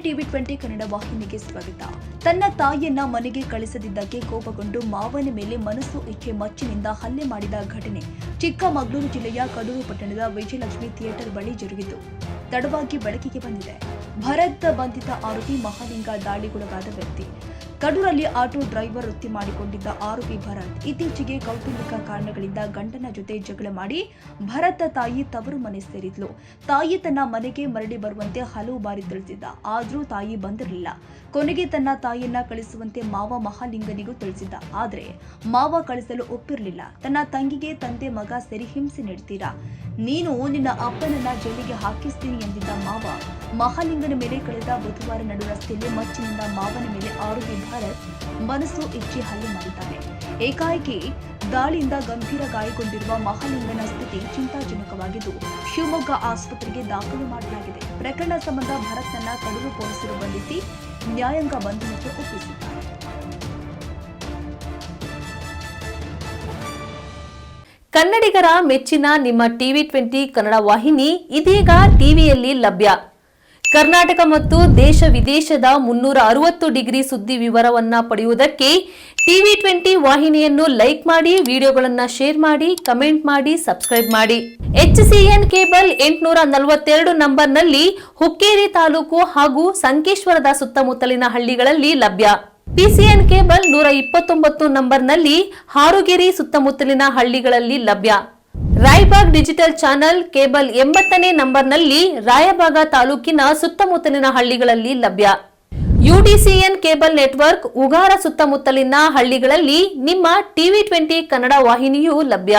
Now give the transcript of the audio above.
TV 20 Kannada ವಾಹಿನಿಗೆ ಸ್ವಾಗತ. ತನ್ನ ತಾಯಿಯನ್ನ ಮನೆಗೆ ಕಳಿಸದಿದ್ದಕ್ಕೆ ಕೋಪಗೊಂಡು ಮಾವನ ಮೇಲೆ ಮನಸ್ಸು ಇಚ್ಛೆ ಮಚ್ಚಿನಿಂದ ಹಲ್ಲೆ ಮಾಡಿದ ಘಟನೆ ಚಿಕ್ಕಮಗಳೂರು ಜಿಲ್ಲೆಯ ಕಡೂರು ಪಟ್ಟಣದ ವಿಜಯಲಕ್ಷ್ಮಿ ಥಿಯೇಟರ್ ಬಳಿ ಜರುಗಿತು. ತಡವಾಗಿ ಬೆಳಕಿಗೆ ಬಂದಿದೆ. ಭರತ್ ಬಂಧಿತ ಆರೋಪಿ ಮಹಾಲಿಂಗ ದಾಳಿಗೊಳಗಾದ ವ್ಯಕ್ತಿ. ಕಡೂರಲ್ಲಿ ಆಟೋ ಡ್ರೈವರ್ ವೃತ್ತಿ ಮಾಡಿಕೊಂಡಿದ್ದ ಆರೋಪಿ ಭರತ್ ಇತ್ತೀಚೆಗೆ ಕೌಟುಂಬಿಕ ಕಾರಣಗಳಿಂದ ಗಂಡನ ಜೊತೆ ಜಗಳ ಮಾಡಿ ಭರತ್ ತಾಯಿ ತವರು ಮನೆ ಸೇರಿದ್ಲು. ತಾಯಿ ತನ್ನ ಮನೆಗೆ ಮರಳಿ ಬರುವಂತೆ ಹಲವು ಬಾರಿ ತಿಳಿಸಿದ್ದ. ಆದರೂ ತಾಯಿ ಬಂದಿರಲಿಲ್ಲ. ಕೊನೆಗೆ ತನ್ನ ತಾಯಿಯನ್ನ ಕಳಿಸುವಂತೆ ಮಾವ ಮಹಾಲಿಂಗನಿಗೂ ತಿಳಿಸಿದ್ದ. ಆದರೆ ಮಾವ ಕಳಿಸಲು ಒಪ್ಪಿರಲಿಲ್ಲ. ತನ್ನ ತಂಗಿಗೆ ತಂದೆ ಮಗ ಸೇರಿ ಹಿಂಸೆ ನೀಡ್ತೀರಾ, ನೀನು ನಿನ್ನ ಅಪ್ಪನನ್ನ ಜೈಲಿಗೆ ಹಾಕಿಸ್ತೀನಿ ಎಂದಿದ್ದ ಮಾವ ಮಹಾಲಿಂಗನ ಮೇಲೆ ಕಳೆದ ಬುಧವಾರ ನಡು ರಸ್ತೆಯಲ್ಲಿ ಮಚ್ಚಿನಿಂದ ಮಾವನ ಮೇಲೆ ಆರೋಪಿ ಭರತ್ ಮನಸ್ಸು ಇಚ್ಛೆ ಹಲ್ಲೆ ಮಾಡಿದ್ದಾನೆ. ಏಕಾಏಕಿ ದಾಳಿಯಿಂದ ಗಂಭೀರ ಗಾಯಗೊಂಡಿರುವ ಮಹಾಲಿಂಗನ ಸ್ಥಿತಿ ಚಿಂತಾಜನಕವಾಗಿದ್ದು ಶಿವಮೊಗ್ಗ ಆಸ್ಪತ್ರೆಗೆ ದಾಖಲು ಮಾಡಲಾಗಿದೆ. ಪ್ರಕರಣ ಸಂಬಂಧ ಭರತ್ನನ್ನ ಕಡೂರು ಪೊಲೀಸರು ಬಂಧಿಸಿ ನ್ಯಾಯಾಂಗ ಬಂಧನಕ್ಕೆ ಒಪ್ಪಿಸಿದ್ದಾರೆ. ಕನ್ನಡಿಗರ ಮೆಚ್ಚಿನ ನಿಮ್ಮ ಟಿವಿ 20 ಕನ್ನಡ ವಾಹಿನಿ ಇದೀಗ ಟಿವಿಯಲ್ಲಿ ಲಭ್ಯ. ಕರ್ನಾಟಕ ಮತ್ತು ದೇಶ ವಿದೇಶದ 360 ಡಿಗ್ರಿ ಸುದ್ದಿ ವಿವರವನ್ನ ಪಡೆಯುವುದಕ್ಕೆ ಟಿವಿ 20 ವಾಹಿನಿಯನ್ನು ಲೈಕ್ ಮಾಡಿ, ವಿಡಿಯೋಗಳನ್ನು ಶೇರ್ ಮಾಡಿ, ಕಮೆಂಟ್ ಮಾಡಿ, ಸಬ್ಸ್ಕ್ರೈಬ್ ಮಾಡಿ. HCN ಕೇಬಲ್ 842 ನಂಬರ್ನಲ್ಲಿ ಹುಕ್ಕೇರಿ ತಾಲೂಕು ಹಾಗೂ ಸಂಕೇಶ್ವರದ ಸುತ್ತಮುತ್ತಲಿನ ಹಳ್ಳಿಗಳಲ್ಲಿ ಲಭ್ಯ. PCN ಕೇಬಲ್ 129 ನಂಬರ್ನಲ್ಲಿ ಹಾರುಗೆರೆ ಸುತ್ತಮುತ್ತಲಿನ ಹಳ್ಳಿಗಳಲ್ಲಿ ಲಭ್ಯ. ರಾಯಬಾಗ್ ಡಿಜಿಟಲ್ ಚಾನೆಲ್ ಕೇಬಲ್ 80ನೇ ನಂಬರ್ನಲ್ಲಿ ರಾಯಬಾಗ ತಾಲೂಕಿನ ಸುತ್ತಮುತ್ತಲಿನ ಹಳ್ಳಿಗಳಲ್ಲಿ ಲಭ್ಯ. UDCN ಕೇಬಲ್ ನೆಟ್ವರ್ಕ್ ಉಗಾರ ಸುತ್ತಮುತ್ತಲಿನ ಹಳ್ಳಿಗಳಲ್ಲಿ ನಿಮ್ಮ ಟಿವಿ 20 ಕನ್ನಡ ವಾಹಿನಿಯೂ ಲಭ್ಯ.